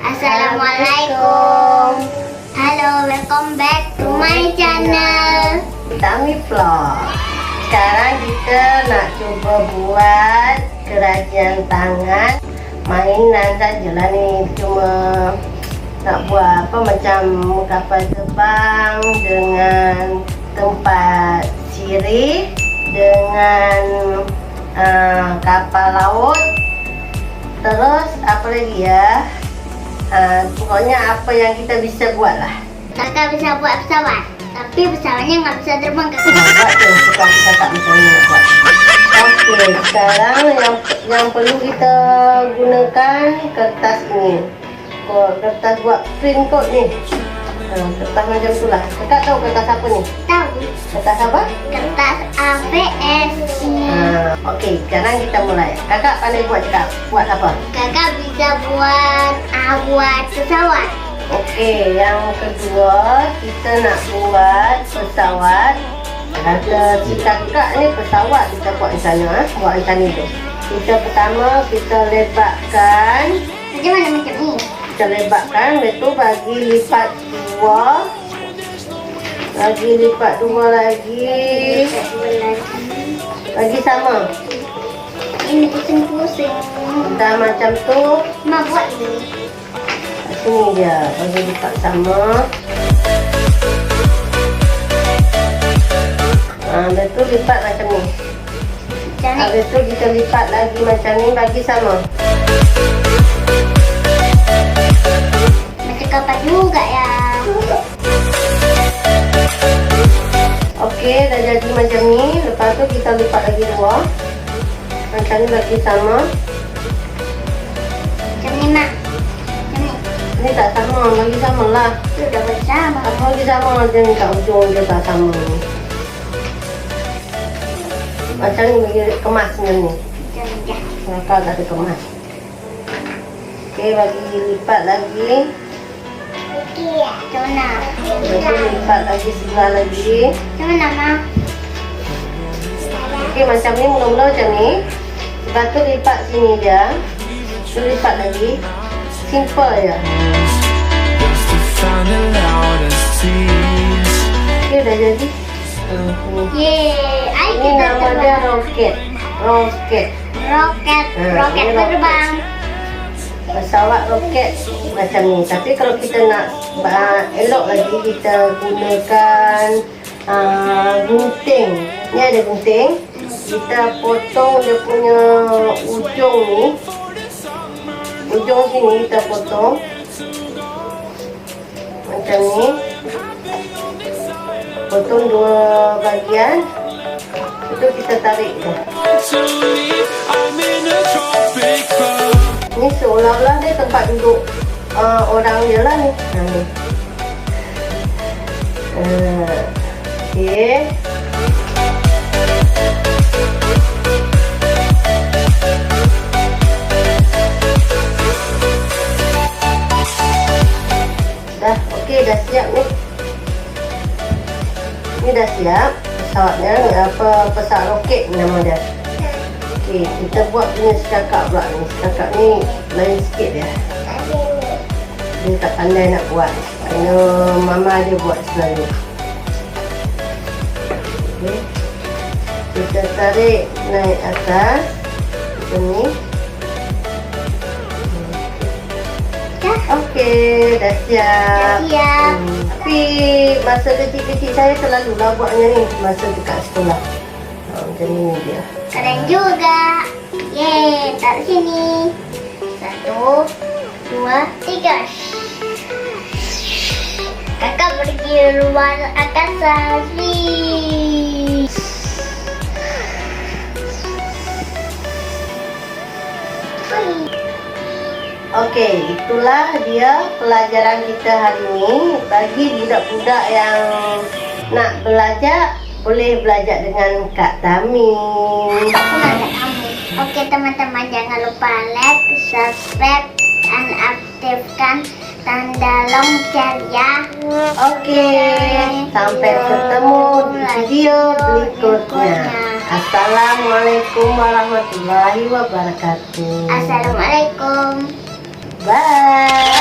Assalamualaikum. Halo, welcome back to my channel Tami Vlog. Sekarang kita nak cuba buat kerajinan tangan. Mainan sajalah ni, cuma nak buat apa macam kapal terbang dengan tempat sirih, dengan kapal laut. Terus apa lagi ya? Pokoknya apa yang kita bisa buat lah. Kakak bisa buat pesawat, tapi pesawatnya nggak bisa terbang. Buat tu, setelah kita tak macam ni nak buat. Okey, sekarang yang perlu kita gunakan kertas ini. Kertas buat print code ni. Kertas macam tu lah. Kakak tahu kertas apa ni? Tahu. Kertas apa? Kertas ABS. Okey, sekarang kita mulai. Kakak pandai buat cakap. Buat apa? Kakak bisa buat pesawat. Okey, yang kedua kita nak buat pesawat. Kata si kakak ni pesawat kita buat di sana, buat macam ni tu. Kita pertama kita lebatkan. Macam mana macam ni? Kita lebatkan, lepas tu bagi lipat dua. Lagi lipat dua lagi. Bagi sama. Ini pusing-pusing. Dah macam tu. Ma buat ni. Sini dia, bagi lipat sama. Lepas tu lipat macam ni. Habis tu kita lipat lagi macam ni, bagi sama. Macam kapal juga ya. Okey, dah jadi macam ni. Lepas tu kita lipat lagi dua. Macam ni bagi sama. Macam ni mak. Macam ni. Ni tak sama, bagi sama lah. Sudah bersama. Apa lagi sama, dia ni kat ujung dia tak sama. Macam ni bagi kemas macam ni. Macam ni dah. Kakak tak ada kemas. Okey, bagi lipat lagi. Okey, macam mana? Lepas tu lipat lagi sebelah lagi. Macam mana mak? Okey, macam ni, mula-mula macam ni. Lepas tu lipat sini dia. Tu lipat lagi. Simple je. Okey, dah jadi. Yeay, ayo Ini kita nama dia roket. Roket. Roket ini terbang. Pesawat roket macam ni. Tapi kalau kita nak elok lagi, kita gunakan gunting. Ni ada gunting. Kita potong dia punya ujung ni. Ujung sini kita potong. Macam ni. Potong dua bahagian. Itu kita tarik tu. Ni seolah-olah dia tempat duduk orang je lah ni. Okey. Dah, okey, dah siap ni. Ni dah siap pesawatnya, pesawat roket nama dia. Okey, kita buat punya sekakak pula ni. Sekakak ni lain sikit dia. Dia tak pandai nak buat. Kerana mama dia buat selalu. Okey. Kita tarik naik atas. Macam ni. Okey, dah siap. Dah siap. Tapi masa kecil-kecil saya selalulah buatnya ni masa dekat sekolah. Macam ni dia. Keren juga. Yeay, taruh sini. 1, 2, 3. Kakak pergi luar angkasa. Okey, itulah dia pelajaran kita hari ini. Bagi budak-budak yang nak belajar, boleh belajar dengan Kak Tami. Oke teman-teman, jangan lupa like, subscribe, dan aktifkan tanda lonceng ya. Oke, sampai ketemu di video berikutnya. Assalamualaikum warahmatullahi wabarakatuh. Assalamualaikum. Bye.